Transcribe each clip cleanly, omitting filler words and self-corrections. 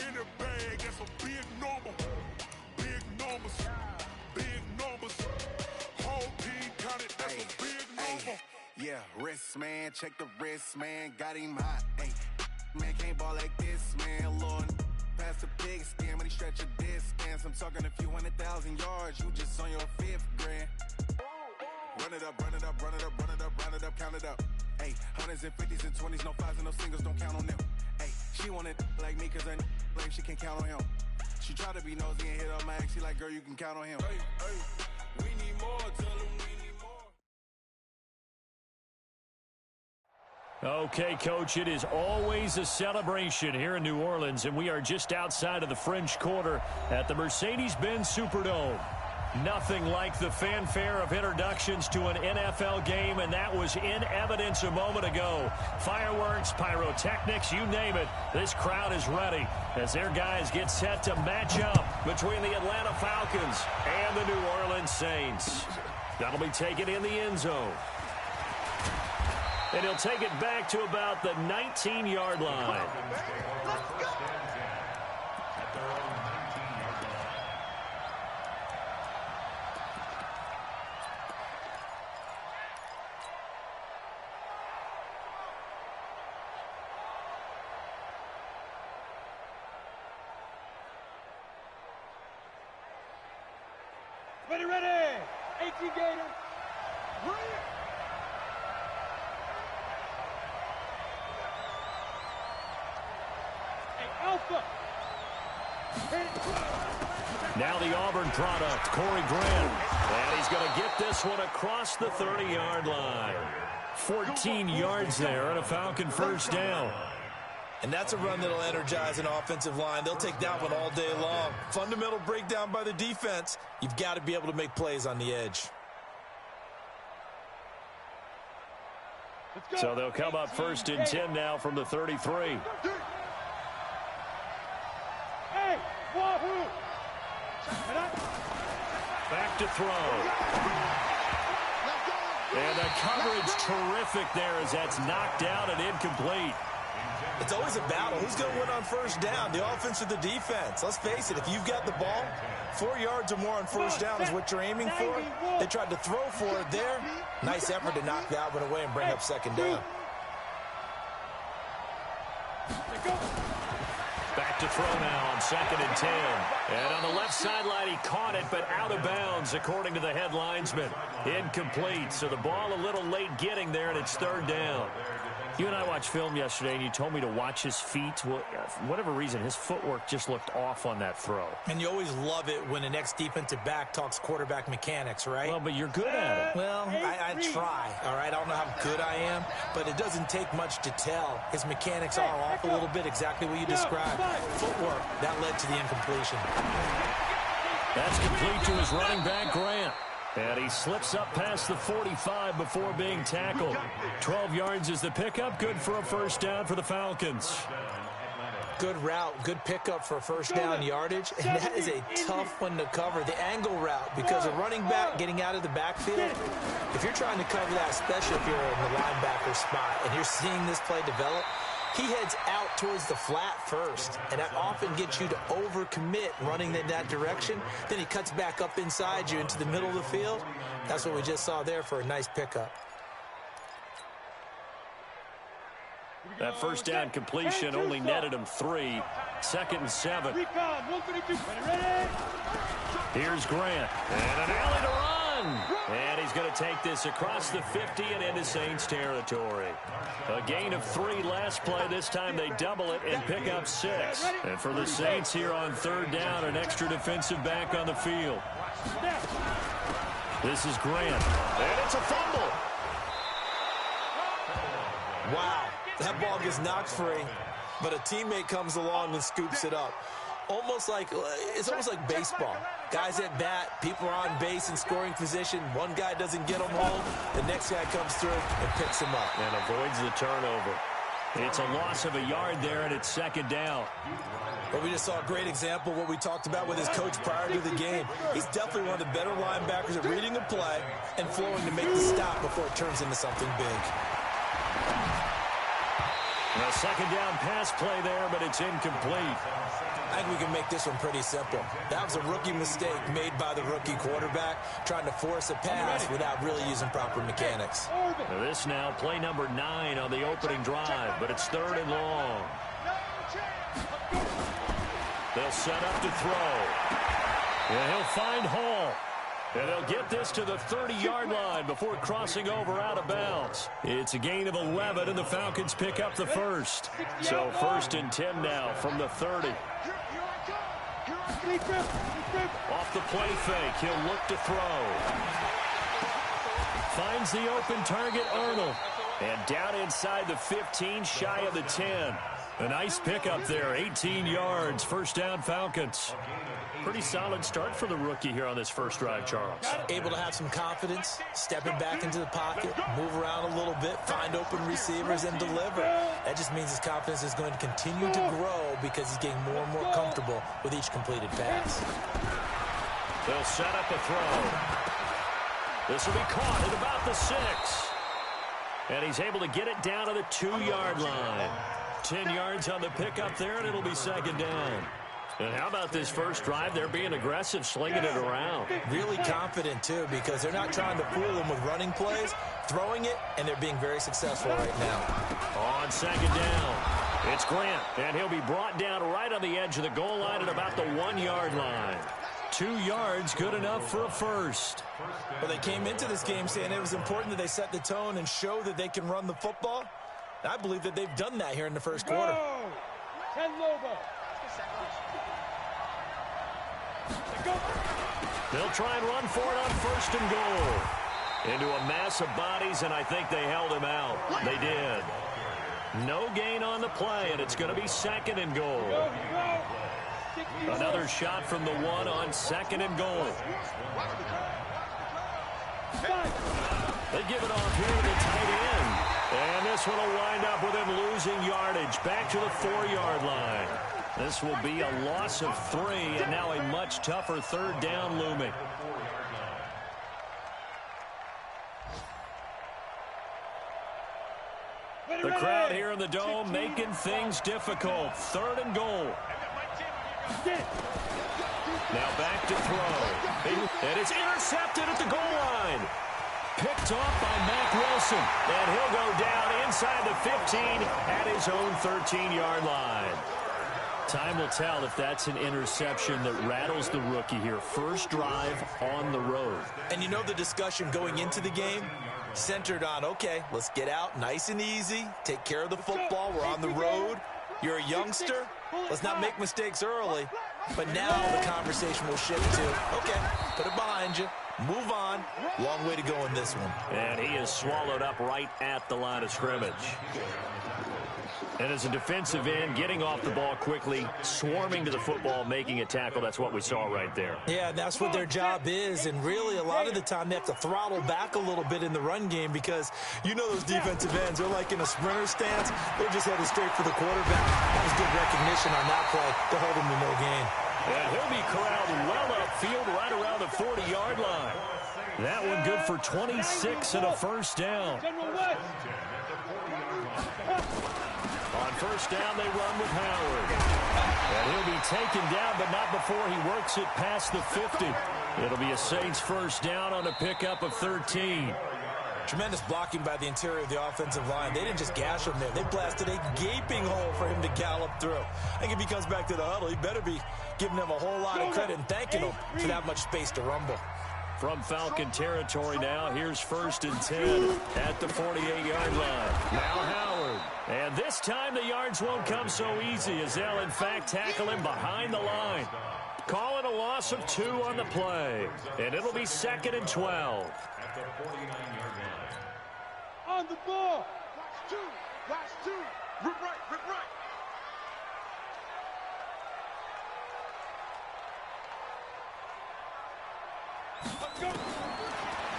in the bag, that's a big number. Big numbers, big numbers. Whole team counted, that's a big number. Yeah, wrist, man, check the wrist, man, got him hot. Hey, man, can't ball like this, man, Lord. Past the pig skin when he stretch a distance. I'm talking a few 100,000 yards, you just on your 5th grand. Run it up, run it up, run it up, run it up, run it up, count it up. Hey, hundreds and 50s and 20s, no 5s and no singles, don't count on them. Hey, she want it like me, cause I blame she can't count on him. She try to be nosy and hit up my ex, she like, girl, you can count on him. Hey, hey, we need more, tell him we need more. Okay, Coach, it is always a celebration here in New Orleans, and we are just outside of the French Quarter at the Mercedes-Benz Superdome. Nothing like the fanfare of introductions to an NFL game, and that was in evidence a moment ago. Fireworks, pyrotechnics, you name it. This crowd is ready as their guys get set to match up between the Atlanta Falcons and the New Orleans Saints. That'll be taken in the end zone. And he'll take it back to about the 19-yard line. Let's go! Ready, ready! 18 Gators. Ready. Hey, Alpha. Now the Auburn product, Corey Graham. And he's going to get this one across the 30-yard line. 14 yards there and a Falcon first down. And that's a run that'll energize an offensive line. They'll take that one all day long. Fundamental breakdown by the defense. You've got to be able to make plays on the edge. So they'll come up first and 10 now from the 33. Hey, Wahoo! Back to throw. And the coverage terrific there as that's knocked out and incomplete. It's always a battle. Who's going to win on first down, the offense or the defense? Let's face it, if you've got the ball, 4 yards or more on first down is what you're aiming for. They tried to throw for it there. Nice effort to knock that one away and bring up second down. Back to throw now on 2nd and 10. And on the left sideline, he caught it, but out of bounds, according to the head linesman. Incomplete, so the ball a little late getting there, and it's 3rd down. You and I watched film yesterday, and you told me to watch his feet. Well, for whatever reason, his footwork just looked off on that throw. And you always love it when the next defensive back talks quarterback mechanics, right? Well, but you're good at it. Well, I try, all right? I don't know how good I am, but it doesn't take much to tell. His mechanics are off a little bit, exactly what you described. Footwork, that led to the incompletion. That's complete to his running back, Grant. And he slips up past the 45 before being tackled. 12 yards is the pickup. Good for a first down for the Falcons. Good route, good pickup for first down yardage. And that is a tough one to cover, the angle route, because a running back getting out of the backfield, if you're trying to cover that, especially if you're in the linebacker spot and you're seeing this play develop, he heads out towards the flat first, and that often gets you to overcommit running in that direction. Then he cuts back up inside you into the middle of the field. That's what we just saw there for a nice pickup. That first down completion only netted him 3. 2nd and 7. Here's Grant. And an alley to run. And he's going to take this across the 50 and into Saints territory. A gain of 3 last play. This time they double it and pick up 6. And for the Saints here on 3rd down, an extra defensive back on the field. This is Grant. And it's a fumble. Wow. That ball gets knocked free, but a teammate comes along and scoops it up. It's almost like baseball. Guys at bat, people are on base in scoring position. One guy doesn't get them home. The next guy comes through and picks him up. And avoids the turnover. It's a loss of a yard there, and it's 2nd down. But we just saw a great example of what we talked about with his coach prior to the game. He's definitely one of the better linebackers at reading a play and flowing to make the stop before it turns into something big. A second down pass play there, but it's incomplete. I think we can make this one pretty simple. That was a rookie mistake made by the rookie quarterback, trying to force a pass without really using proper mechanics. Now this now, play number 9 on the opening drive, but it's 3rd and long. They'll set up to throw. And he'll find Hall. And they'll get this to the 30-yard line before crossing over out of bounds. It's a gain of 11, and the Falcons pick up the first. So 1st and 10 now from the 30. Off the play fake, he'll look to throw. Finds the open target, Arnold. And down inside the 15, shy of the 10. A nice pickup there, 18 yards, 1st down Falcons. Pretty solid start for the rookie here on this first drive, Charles. Able to have some confidence, stepping back into the pocket, move around a little bit, find open receivers, and deliver. That just means his confidence is going to continue to grow because he's getting more and more comfortable with each completed pass. They'll set up a throw. This will be caught at about the 6. And he's able to get it down to the 2-yard line. 10 yards on the pickup there, and it'll be 2nd down. And how about this first drive? They're being aggressive, slinging it around. Really confident, too, because they're not trying to fool them with running plays, throwing it, and they're being very successful right now. On 2nd down, it's Grant, and he'll be brought down right on the edge of the goal line at about the 1-yard line. 2 yards, good enough for a first. Well, they came into this game saying it was important that they set the tone and show that they can run the football. I believe that they've done that here in the first quarter. They'll try and run for it on 1st and goal. Into a mass of bodies, and I think they held him out. They did. No gain on the play, and it's going to be 2nd and goal. Another shot from the 1 on 2nd and goal. They give it off here to the tight end. And this one will wind up with him losing yardage back to the 4-yard line. This will be a loss of 3, and now a much tougher 3rd down looming. The crowd here in the Dome making things difficult. 3rd and goal. Now back to throw. And it's intercepted at the goal line. Picked off by Mack Wilson. And he'll go down inside the 15 at his own 13-yard line. Time will tell if that's an interception that rattles the rookie here. First drive on the road. And you know the discussion going into the game centered on, okay, let's get out nice and easy, take care of the football, we're on the road. You're a youngster, let's not make mistakes early. But now the conversation will shift to, okay, put it behind you, move on. Long way to go in this one. And he is swallowed up right at the line of scrimmage. And as a defensive end, getting off the ball quickly, swarming to the football, making a tackle, that's what we saw right there. Yeah, that's what their job is, and really a lot of the time they have to throttle back a little bit in the run game because you know those defensive ends, they're like in a sprinter stance. They're just headed straight for the quarterback. That was good recognition on that play to hold him to no gain. And he'll be corralled well upfield right around the 40-yard line. That one good for 26 and a first down. On first down, they run with Howard. And he'll be taken down, but not before he works it past the 50. It'll be a Saints first down on a pickup of 13. Tremendous blocking by the interior of the offensive line. They didn't just gash him there. They blasted a gaping hole for him to gallop through. I think if he comes back to the huddle, he better be giving them a whole lot of credit and thanking them for that much space to rumble. From Falcon territory now, here's 1st and 10 at the 48-yard line. Now Howard. And this time the yards won't come so easy as they'll, in fact, tackle him behind the line. Call it a loss of 2 on the play. And it'll be 2nd and 12. At the 49-yard line. On the ball. Watch two. Rip right.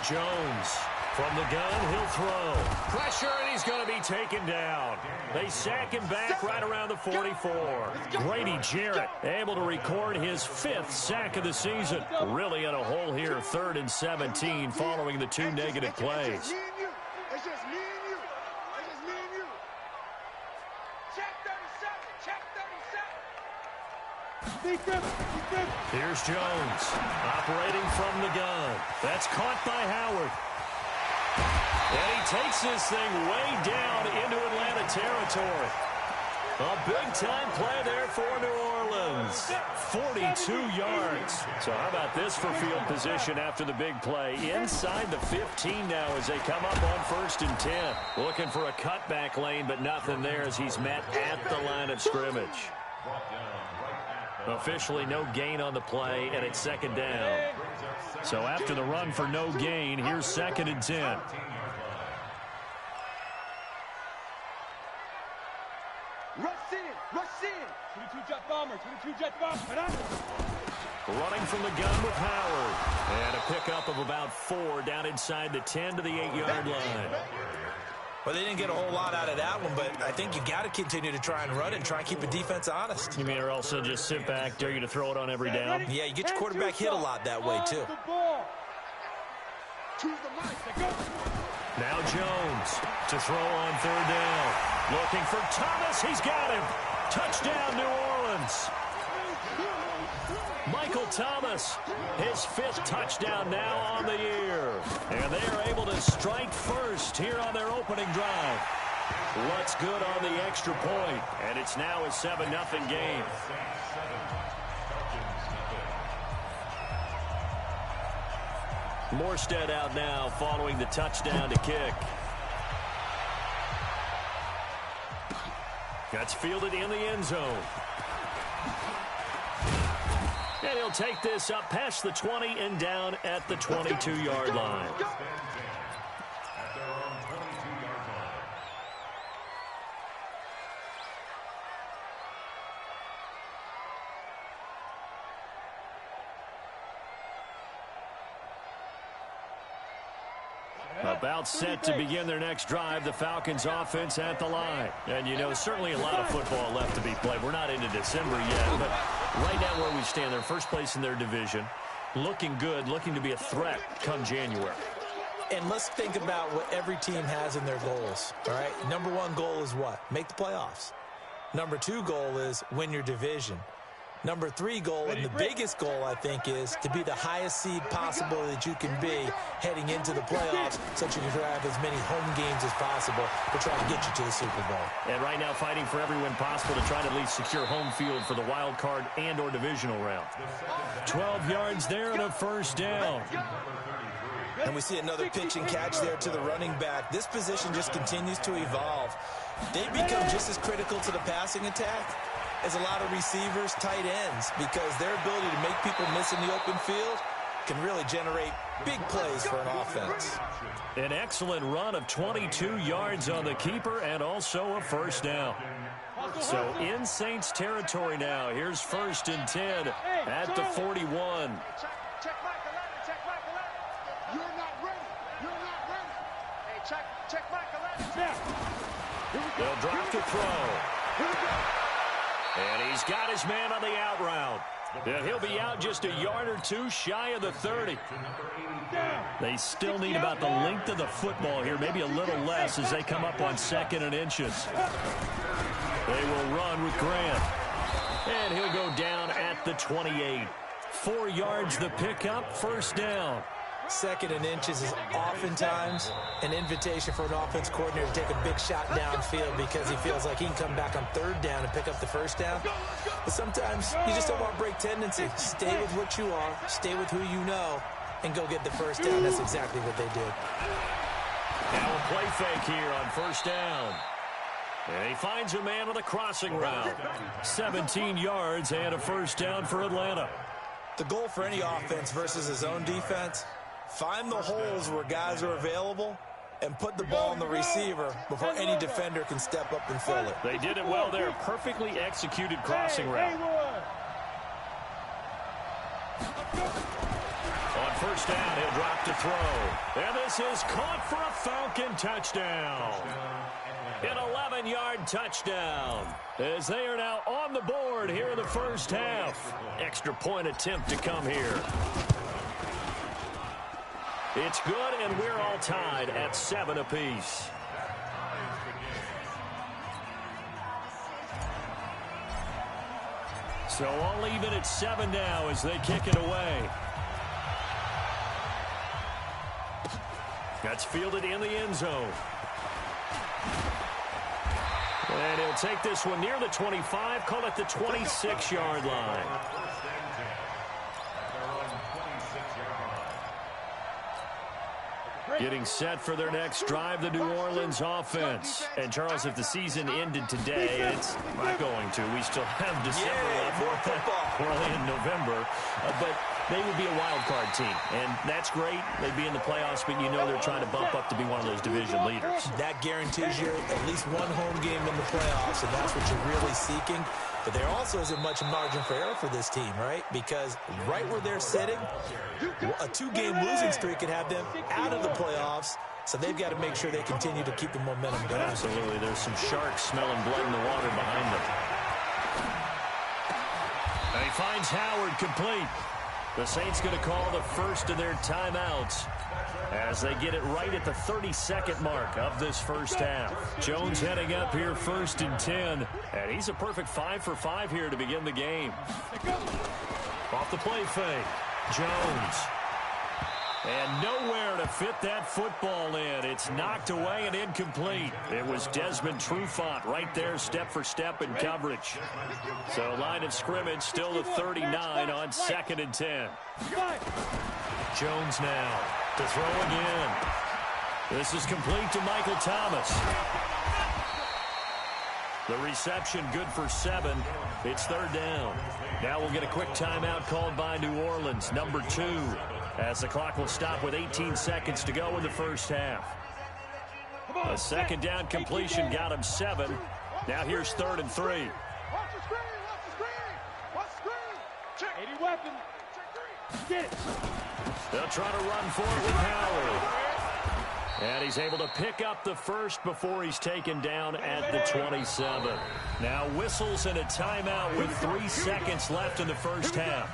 Jones from the gun, he'll throw. Pressure, and he's going to be taken down. They sack him back right around the 44. Grady Jarrett able to record his 5th sack of the season. Really in a hole here, 3rd and 17 following the 2 negative plays. Here's Jones, operating from the gun. That's caught by Howard. And he takes this thing way down into Atlanta territory. A big-time play there for New Orleans. 42 yards. So how about this for field position after the big play? Inside the 15 now as they come up on 1st and 10. Looking for a cutback lane, but nothing there as he's met at the line of scrimmage. Officially no gain on the play, and it's 2nd down. So after the run for no gain, here's 2nd and 10. Rush in. 22-jet bomber, 22-jet bomber. Running from the gun with Howard. And a pickup of about 4 down inside the 10 to the 8-yard line. Well, they didn't get a whole lot out of that one, but I think you got to continue to try and run and try and keep the defense honest. You mean or also just sit back, dare you to throw it on every down? Yeah, you get your quarterback hit a lot that way, too. Now Jones to throw on 3rd down. Looking for Thomas. He's got him. Touchdown, New Orleans. Michael Thomas, his 5th touchdown now on the year. And they are able to strike first here on their opening drive. What's good on the extra point? And it's now a 7-0 game. Morstead out now following the touchdown to kick. That's fielded in the end zone. And he'll take this up past the 20 and down at the 22-yard line. About set to begin their next drive, the Falcons offense at the line. And, you know, certainly a lot of football left to be played. We're not into December yet, but right now where we stand, they're first place in their division. Looking good, looking to be a threat come January. And let's think about what every team has in their goals, all right? Number 1 goal is what? Make the playoffs. Number 2 goal is win your division. Number 3 goal, and the biggest goal, I think, is to be the highest seed possible that you can be heading into the playoffs so that you can have as many home games as possible to try to get you to the Super Bowl. And right now fighting for every win possible to try to at least secure home field for the wild card and or divisional round. 12 yards there and a 1st down. And we see another pitch and catch there to the running back. This position just continues to evolve. They become just as critical to the passing attack as a lot of receivers, tight ends, because their ability to make people miss in the open field can really generate big plays for an offense. An excellent run of 22 yards on the keeper and also a 1st down. So in Saints territory now. Here's 1st and 10 at the 41. Check Michael Evans. You're not ready. You're not ready. Hey, check Michael Evans. They'll drop to throw. And he's got his man on the out route. And he'll be out just a yard or 2 shy of the 30. They still need about the length of the football here, maybe a little less as they come up on 2nd and inches. They will run with Grant. And he'll go down at the 28. 4 yards the pickup, 1st down. 2nd and inches is oftentimes an invitation for an offense coordinator to take a big shot downfield because he feels like he can come back on 3rd down and pick up the 1st down. But sometimes you just don't want break tendency. Stay with what you are, stay with who you know, and go get the 1st down. That's exactly what they did. Now a play fake here on 1st down. And he finds a man on the crossing route. 17 yards and a 1st down for Atlanta. The goal for any offense versus his own defense, find the holes where guys are available and put the ball on the receiver before any defender can step up and fill it. They did it well there. Perfectly executed crossing route. On 1st down, he'll drop to throw. And this is caught for a Falcon touchdown. An 11-yard touchdown as they are now on the board here in the 1st half. Extra point attempt to come here. It's good, and we're all tied at 7 apiece. So all even at 7 now as they kick it away. That's fielded in the end zone. And he'll take this one near the 25, call it the 26-yard line. Getting set for their next drive, the New Orleans offense. And, Charles, if the season ended today, it's not going to. We still have December left. We're only in November. But they would be a wild card team. And that's great. They'd be in the playoffs, but you know they're trying to bump up to be one of those division leaders. That guarantees you at least one home game in the playoffs, and that's what you're really seeking. But there also isn't much margin for error for this team, right? Because right where they're sitting, a 2-game losing streak could have them out of the playoffs. So they've got to make sure they continue to keep the momentum going. Absolutely. There's some sharks smelling blood in the water behind them. And he finds Howard complete. The Saints going to call the first of their timeouts as they get it right at the 32nd mark of this first half. Jones heading up here 1st and 10. And he's a perfect 5 for 5 here to begin the game. Off the play fake. Jones. And nowhere to fit that football in. It's knocked away and incomplete. It was Desmond Trufant right there, step for step in coverage. So line of scrimmage still the 39 on 2nd and 10. Jones now to throw again. This is complete to Michael Thomas. The reception good for 7. It's 3rd down. Now we'll get a quick timeout called by New Orleans, number 2. As the clock will stop with 18 seconds to go in the first half. A 2nd down completion got him 7. Now here's 3rd and 3. Watch the screen, watch the screen, watch the screen. Check. 80 weapon. Get it. They'll try to run for it with Howard. And he's able to pick up the first before he's taken down at the 27. Now whistles and a timeout with 3 seconds left in the first half.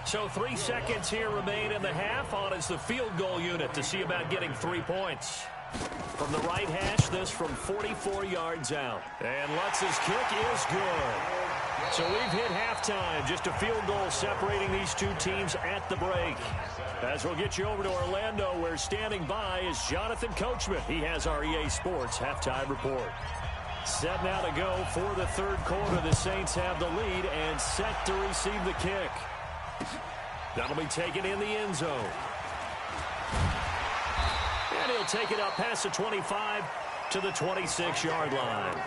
So 3 seconds here remain in the half. On is the field goal unit to see about getting 3 points. From the right hash, this from 44 yards out. And Lutz's kick is good. So we've hit halftime. Just a field goal separating these two teams at the break. As we'll get you over to Orlando, where standing by is Jonathan Coachman. He has our EA Sports halftime report. Set now to go for the 3rd quarter. The Saints have the lead and set to receive the kick. That'll be taken in the end zone. And he'll take it up past the 25 to the 26-yard line.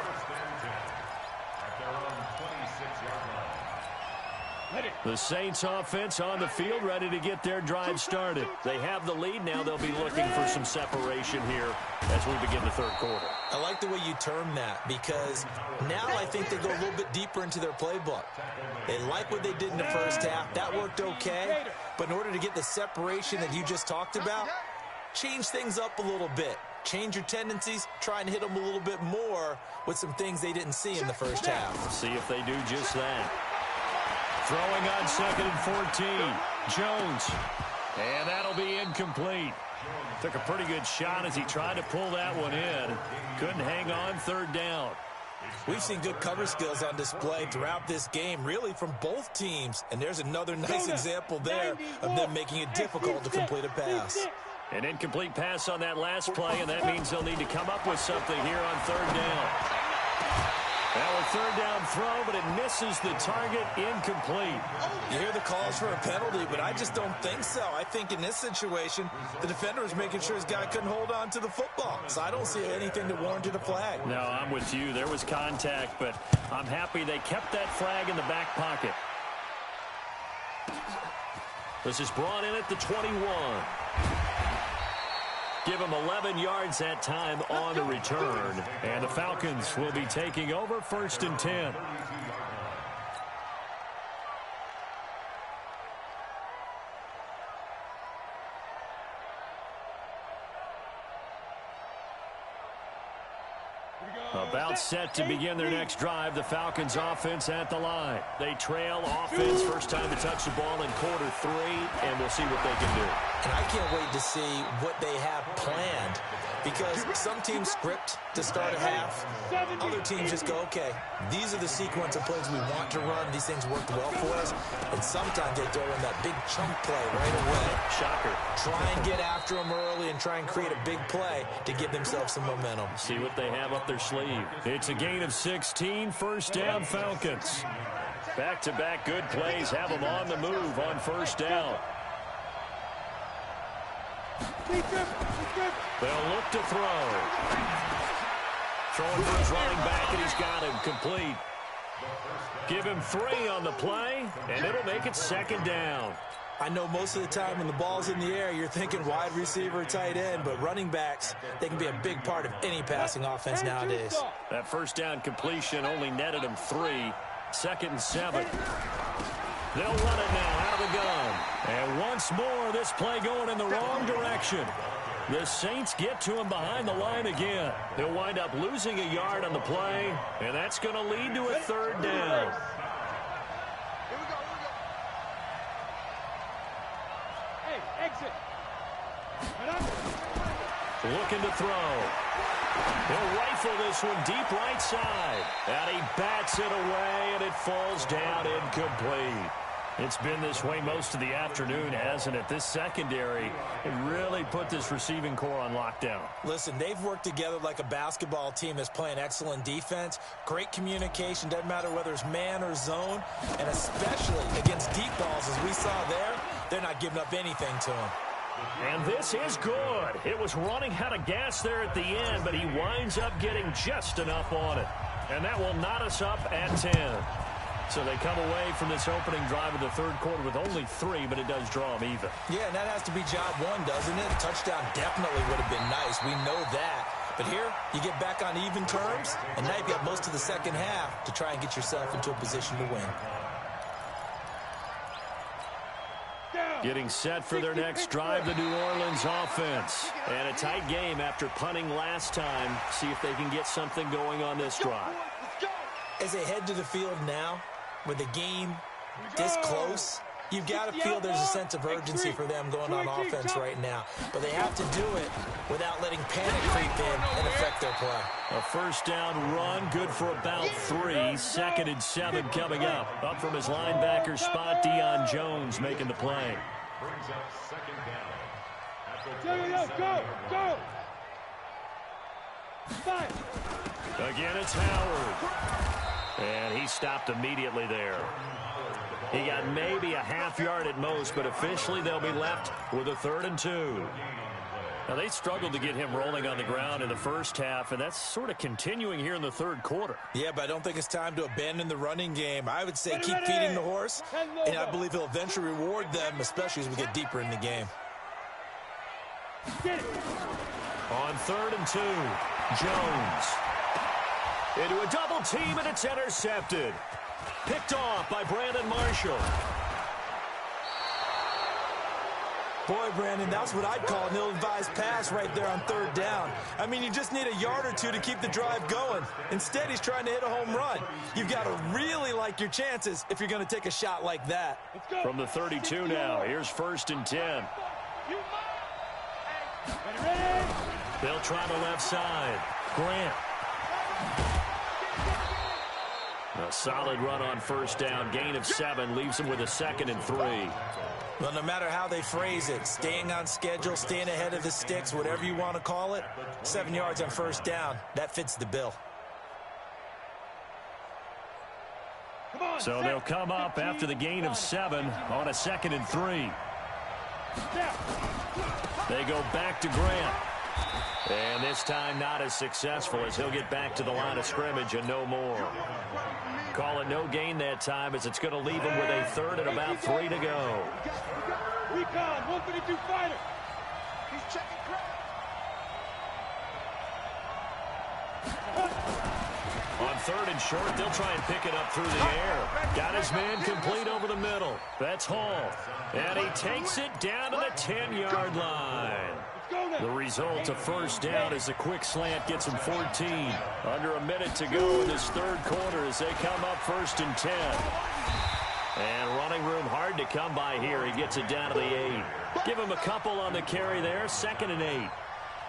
The Saints offense on the field, ready to get their drive started. They have the lead. Now they'll be looking for some separation here as we begin the 3rd quarter. I like the way you term that, because now I think they go a little bit deeper into their playbook. They like what they did in the first half. That worked okay. But in order to get the separation that you just talked about, change things up a little bit. Change your tendencies, try and hit them a little bit more with some things they didn't see in the first half. See if they do just that. Throwing on 2nd and 14. Jones. And that'll be incomplete. Took a pretty good shot as he tried to pull that one in. Couldn't hang on 3rd down. We've seen good cover skills on display throughout this game, really from both teams. And there's another nice example there of them making it difficult to complete a pass. An incomplete pass on that last play, and that means they'll need to come up with something here on 3rd down. Now a 3rd down throw, but it misses the target, incomplete. You hear the calls for a penalty, but I just don't think so. I think in this situation, the defender was making sure his guy couldn't hold on to the football. So I don't see anything that warranted a flag. No, I'm with you. There was contact, but I'm happy they kept that flag in the back pocket. This is brought in at the 21. Give him 11 yards that time on the return. And the Falcons will be taking over 1st and 10. About set to begin their next drive. The Falcons offense at the line. They trail offense, first time to touch the ball in quarter 3, and we'll see what they can do. And I can't wait to see what they have planned, because some teams script to start a half. Other teams just go, okay, these are the sequence of plays we want to run. These things worked well for us. And sometimes they throw in that big chunk play right away. Shocker. Try and get after them early and try and create a big play to give themselves some momentum. See what they have up their sleeve. It's a gain of 16, first down Falcons. Back-to-back good plays have them on the move on first down. They'll look to throw. Throwing for his running back, and he's got him complete. Give him 3 on the play, and it'll make it second down. I know most of the time when the ball's in the air, you're thinking wide receiver, tight end, but running backs, they can be a big part of any passing offense nowadays. That first down completion only netted him 3. Second and 7. They'll run it now out of the gun. And once more, this play going in the wrong direction. The Saints get to him behind the line again. They'll wind up losing a yard on the play, and that's going to lead to a third down. Here we go. Hey, exit. Looking to throw. He'll rifle this one deep right side. And he bats it away, and it falls down incomplete. It's been this way most of the afternoon, hasn't it? This secondary really put this receiving core on lockdown. Listen, they've worked together like a basketball team that's playing excellent defense. Great communication, doesn't matter whether it's man or zone. And especially against deep balls, as we saw there, they're not giving up anything to them. And this is good. It was running out of gas there at the end, but he winds up getting just enough on it. And that will knot us up at 10. So they come away from this opening drive of the third quarter with only 3, but it does draw them even. Yeah, and that has to be job one, doesn't it? A touchdown definitely would have been nice. We know that. But here, you get back on even terms, and now you've got most of the second half to try and get yourself into a position to win. Getting set for their next drive, the New Orleans offense. And a tight game after punting last time. See if they can get something going on this drive. As they head to the field now, with the game this close, you've got to feel there's a sense of urgency for them going on offense right now. But they have to do it without letting panic creep in and affect their play. A first down run, good for about 3. Second and 7 coming up. Up from his linebacker spot, Deion Jones making the play. Brings up second down. Go. Again, it's Howard. And he stopped immediately there. He got maybe a half yard at most, but officially they'll be left with a 3rd and 2. Now, they struggled to get him rolling on the ground in the first half, and that's sort of continuing here in the third quarter. Yeah, but I don't think it's time to abandon the running game. I would say keep feeding the horse, and I believe he'll eventually reward them, especially as we get deeper in the game. On 3rd and 2, Jones. Into a double team, and it's intercepted. Picked off by Brandon Marshall. Boy, Brandon, that's what I'd call an ill-advised pass right there on 3rd down. I mean, you just need a yard or 2 to keep the drive going. Instead, he's trying to hit a home run. You've got to really like your chances if you're going to take a shot like that. From the 32 now, here's 1st and 10. They'll try the left side. Grant. A solid run on first down. Gain of 7 leaves him with a 2nd and 3. Well, no matter how they phrase it, staying on schedule, staying ahead of the sticks, whatever you want to call it, 7 yards on first down, that fits the bill. So they'll come up after the gain of 7 on a 2nd and 3. They go back to Grant. And this time not as successful as he'll get back to the line of scrimmage and no more. Call it no gain that time as it's going to leave him with a 3rd and about 3 to go. Recon, 132 fighter. He's checking crowd. On 3rd and short, they'll try and pick it up through the air. Got his man complete over the middle. That's Hall. And he takes it down to the 10-yard line. The result of first down as the quick slant gets him 14. Under a minute to go in this third quarter as they come up 1st and 10. And running room hard to come by here. He gets it down to the 8. Give him a couple on the carry there. 2nd and 8.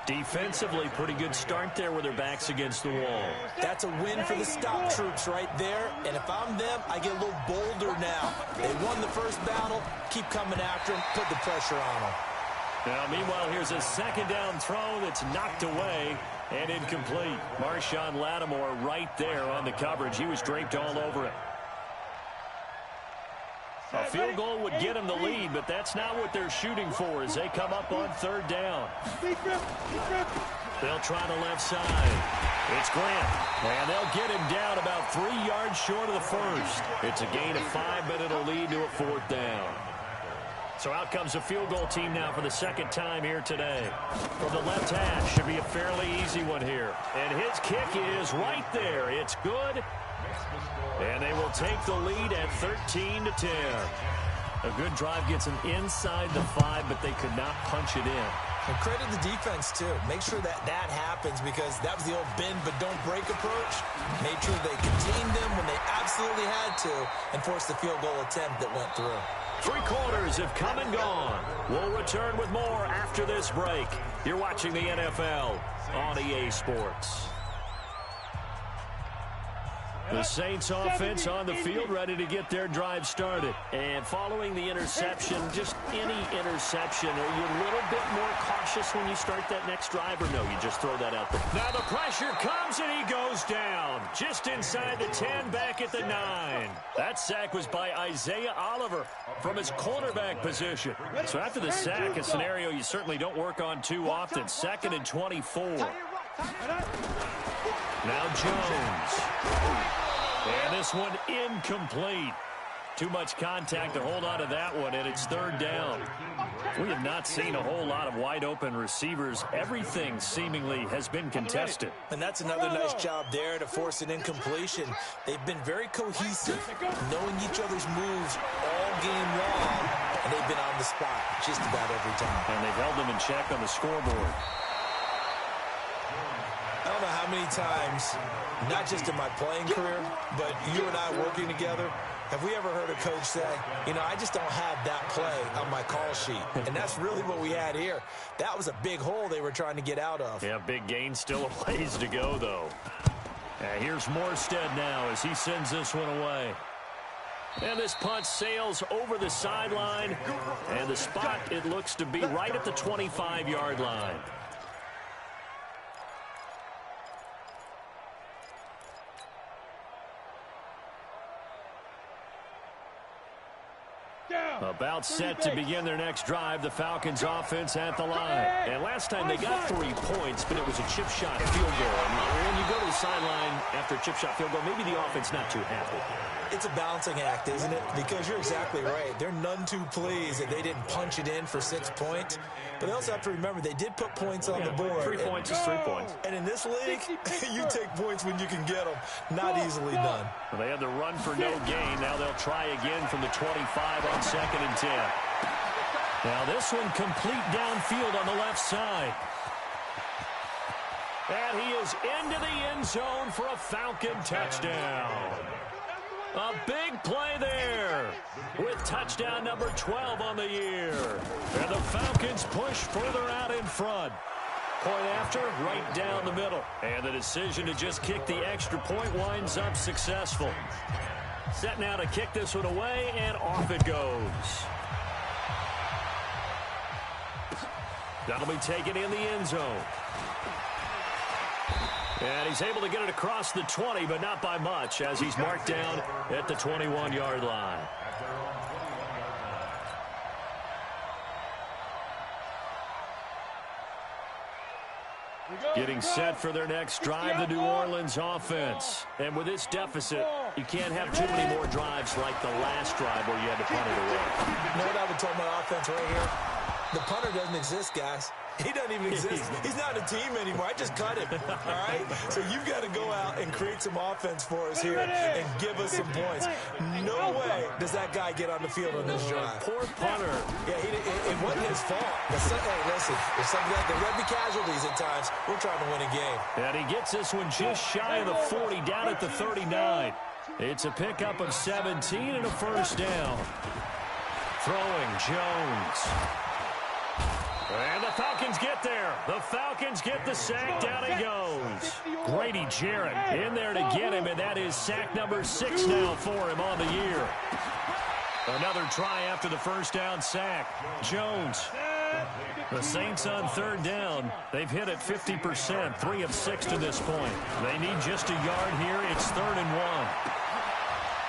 Defensively, pretty good start there with their backs against the wall. That's a win for the stop troops right there. And if I'm them, I get a little bolder now. They won the first battle. Keep coming after them. Put the pressure on them. Now, meanwhile, here's a 2nd down throw that's knocked away and incomplete. Marshawn Lattimore right there on the coverage. He was draped all over it. A field goal would get them the lead, but that's not what they're shooting for as they come up on 3rd down. They'll try the left side. It's Grant, and they'll get him down about 3 yards short of the first. It's a gain of 5, but it'll lead to a 4th down. So out comes a field goal team now for the 2nd time here today. From the left hash, should be a fairly easy one here. And his kick is right there. It's good. And they will take the lead at 13-10. A good drive gets them inside the 5, but they could not punch it in. And credit the defense, too. Make sure that happens because that was the old bend but don't break approach. Made sure they contained them when they absolutely had to and forced the field goal attempt that went through. 3 quarters have come and gone. We'll return with more after this break. You're watching the NFL on EA Sports. The Saints offense on the field ready to get their drive started. And following the interception, just any interception, are you a little bit more cautious when you start that next drive, or no, you just throw that out there? Now the pressure comes and he goes down. Just inside the 10, back at the 9. That sack was by Isaiah Oliver from his cornerback position. So after the sack, a scenario you certainly don't work on too often. 2nd and 24. Now Jones. And this one incomplete. Too much contact to hold on to that one, and it's 3rd down. We have not seen a whole lot of wide-open receivers. Everything seemingly has been contested. And that's another nice job there to force an incompletion. They've been very cohesive, knowing each other's moves all game long, and they've been on the spot just about every time. And they've held them in check on the scoreboard. I don't know how many times, not just in my playing career, but you and I working together, have we ever heard a coach say, you know, I just don't have that play on my call sheet. And that's really what we had here. That was a big hole they were trying to get out of. Yeah, big gain, still a ways to go, though. And here's Morstead now as he sends this one away. And this punt sails over the sideline. And the spot, it looks to be right at the 25-yard line. About set to begin their next drive, the Falcons offense at the line. And last time they got 3 points, but it was a chip shot field goal. And when you go to the sideline after a chip shot field goal, maybe the offense not too happy. It's a balancing act, isn't it? Because you're exactly right. They're none too pleased that they didn't punch it in for 6 points. But they also have to remember they did put points on the board. 3 points is 3 points. And in this league, you take points when you can get them. Not easily done. Well, they had the run for no gain. Now they'll try again from the 25 on 2nd and 10. Now this one complete downfield on the left side. And he is into the end zone for a Falcon touchdown. A big play there with touchdown number 12 on the year. And the Falcons push further out in front. Point after, right down the middle. And the decision to just kick the extra point winds up successful. Set now to kick this one away, and off it goes. That'll be taken in the end zone. And he's able to get it across the 20, but not by much, as he's marked down at the 21-yard line. Getting set for their next drive, the New Orleans offense. And with this deficit, you can't have too many more drives like the last drive where you had to punt it away. You know what I would tell my offense right here? The punter doesn't exist, guys. He doesn't even exist. He's not a team anymore. I just cut him, all right? So you've got to go out and create some offense for us here and give us some points. No way does that guy get on the field on this drive. Poor punter. Yeah, it wasn't his fault. But hey, listen, there's something like there will be casualties at times. We're trying to win a game. And he gets this one just shy of the 40, down at the 39. It's a pickup of 17 and a first down. Throwing Jones. And the Falcons get there. The Falcons get the sack. Down he goes. Grady Jarrett in there to get him, and that is sack number 6 now for him on the year. Another try after the first down sack. Jones. The Saints on third down. They've hit it 50%, 3 of 6 to this point. They need just a yard here. It's 3rd and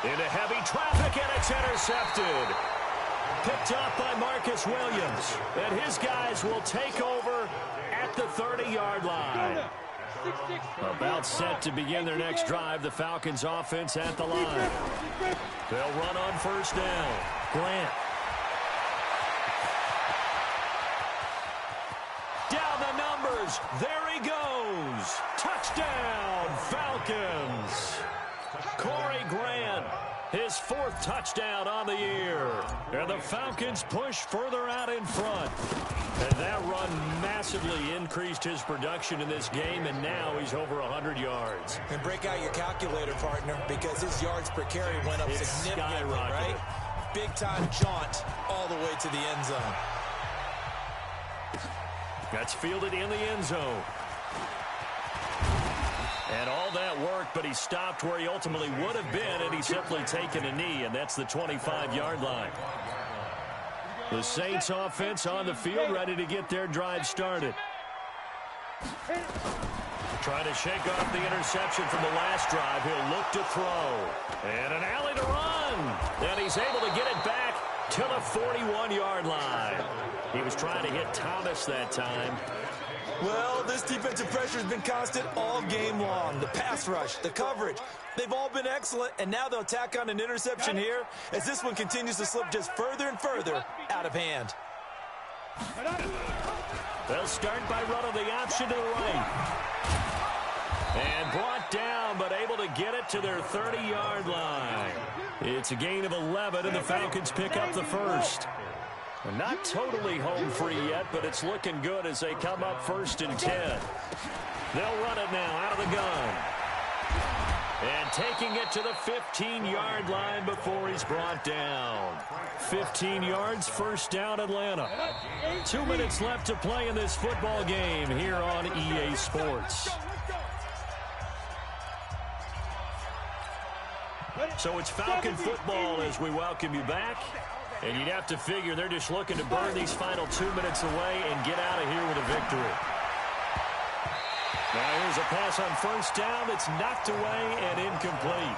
1. Into heavy traffic, and it's intercepted. Picked up by Marcus Williams. And his guys will take over at the 30-yard line. About set to begin their next drive. The Falcons offense at the line. They'll run on first down. Grant. Down the numbers. There he goes. Touchdown, Falcons. Corey Grant, his 4th touchdown on the year. And the Falcons push further out in front. And that run massively increased his production in this game, and now he's over 100 yards. And break out your calculator, partner, because his yards per carry went up significantly, right? Big-time jaunt all the way to the end zone. That's fielded in the end zone. And all that work, but he stopped where he ultimately would have been, and he's simply taken a knee, and that's the 25-yard line. The Saints offense on the field, ready to get their drive started. Trying to shake off the interception from the last drive. He'll look to throw. And an alley to run. And he's able to get it back to the 41-yard line. He was trying to hit Thomas that time. Well, this defensive pressure has been constant all game long. The pass rush, the coverage, they've all been excellent, and now they'll tack on an interception here as this one continues to slip just further and further out of hand. They'll start by running the option to the right. And brought down, but able to get it to their 30-yard line. It's a gain of 11, and the Falcons pick up the first. Not totally home free yet, but it's looking good as they come up 1st and 10. They'll run it now out of the gun. And taking it to the 15-yard line before he's brought down. 15 yards, first down Atlanta. 2 minutes left to play in this football game here on EA Sports. So it's Falcon football as we welcome you back. And you'd have to figure they're just looking to burn these final 2 minutes away and get out of here with a victory. Now here's a pass on first down that's knocked away and incomplete.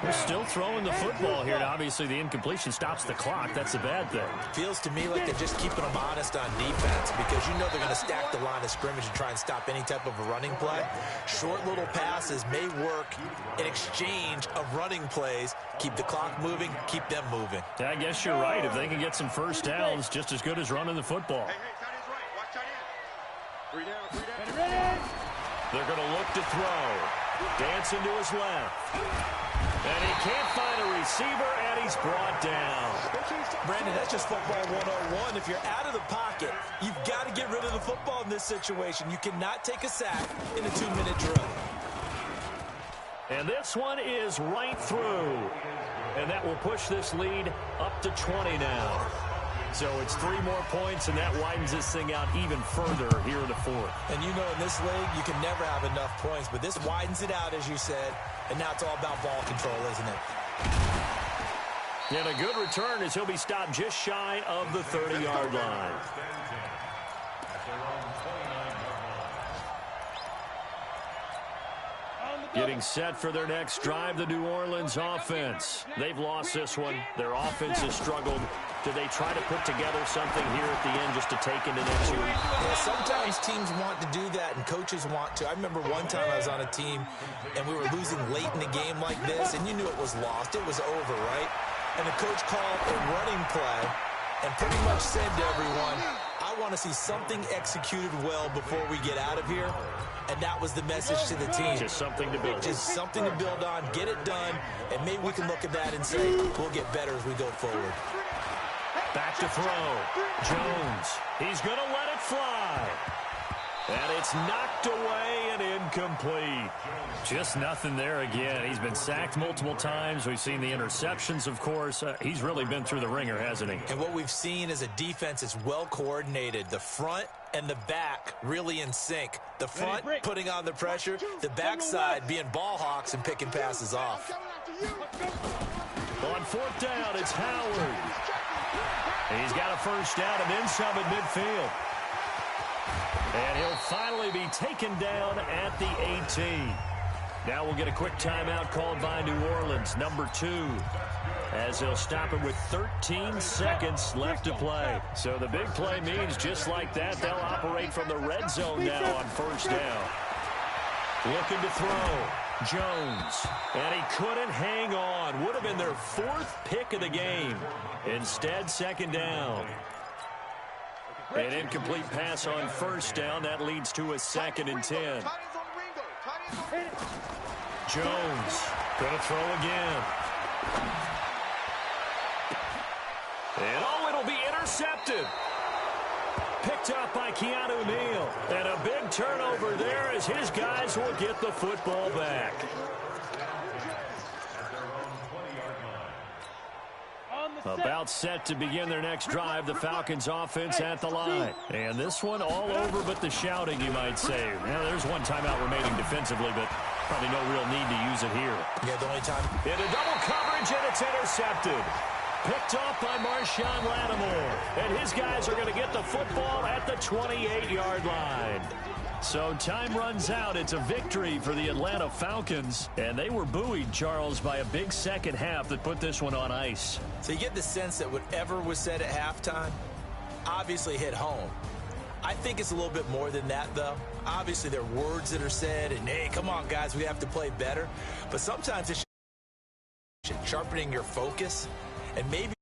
They're still throwing the football here. Now, obviously, the incompletion stops the clock. That's the bad thing. Feels to me like they're just keeping them honest on defense because you know they're going to stack the line of scrimmage and try and stop any type of a running play. Short little passes may work in exchange of running plays. Keep the clock moving, keep them moving. Yeah, I guess you're right. If they can get some first downs, just as good as running the football. They're going to look to throw. Dancing to his left. And he can't find a receiver, and he's brought down. Brandon, that's just football 101. If you're out of the pocket, you've got to get rid of the football in this situation. You cannot take a sack in a 2-minute drill. And this one is right through. And that will push this lead up to 20 now. So it's 3 more points, and that widens this thing out even further here in the fourth. And you know in this league, you can never have enough points, but this widens it out, as you said, and now it's all about ball control, isn't it? And a good return as he'll be stopped just shy of the 30-yard line. Getting set for their next drive, the New Orleans offense. They've lost this one. Their offense has struggled. Do they try to put together something here at the end just to take into next week? Yeah, sometimes teams want to do that, and coaches want to. I remember one time I was on a team, and we were losing late in the game like this, and you knew it was lost. It was over, right? And the coach called a running play and pretty much said to everyone, I want to see something executed well before we get out of here. And that was the message to the team. Just something to build. Just something to build on, get it done, and maybe we can look at that and say, we'll get better as we go forward. Back to throw. Jones. He's going to let it fly. And it's knocked away and incomplete. Just nothing there again. He's been sacked multiple times. We've seen the interceptions, of course. He's really been through the ringer, hasn't he? And what we've seen is a defense that's well coordinated. The front and the back really in sync. The front putting on the pressure, the backside being ball hawks and picking passes off. On fourth down, it's Howard. He's got a first down and then some at midfield. And he'll finally be taken down at the 18. Now we'll get a quick timeout called by New Orleans, number 2, as they'll stop it with 13 seconds left to play. So the big play means just like that, they'll operate from the red zone now on first down. Looking to throw. Jones. And he couldn't hang on. Would have been their 4th pick of the game. Instead, second down. An incomplete pass on first down. That leads to a 2nd and 10. Jones going to throw again. And it'll be intercepted. Picked up by Keanu Neal. And a big turnover there as his guys will get the football back. About set to begin their next drive, the Falcons offense at the line. And this one all over but the shouting, you might say. Now, there's one timeout remaining defensively, but probably no real need to use it here. Yeah, the only time. Into double coverage, and it's intercepted. Picked off by Marshawn Lattimore. And his guys are going to get the football at the 28-yard line. So time runs out. It's a victory for the Atlanta Falcons. And they were buoyed, Charles, by a big second half that put this one on ice. So you get the sense that whatever was said at halftime obviously hit home. I think it's a little bit more than that, though. Obviously, there are words that are said, and, hey, come on, guys, we have to play better. But sometimes it's sharpening your focus and maybe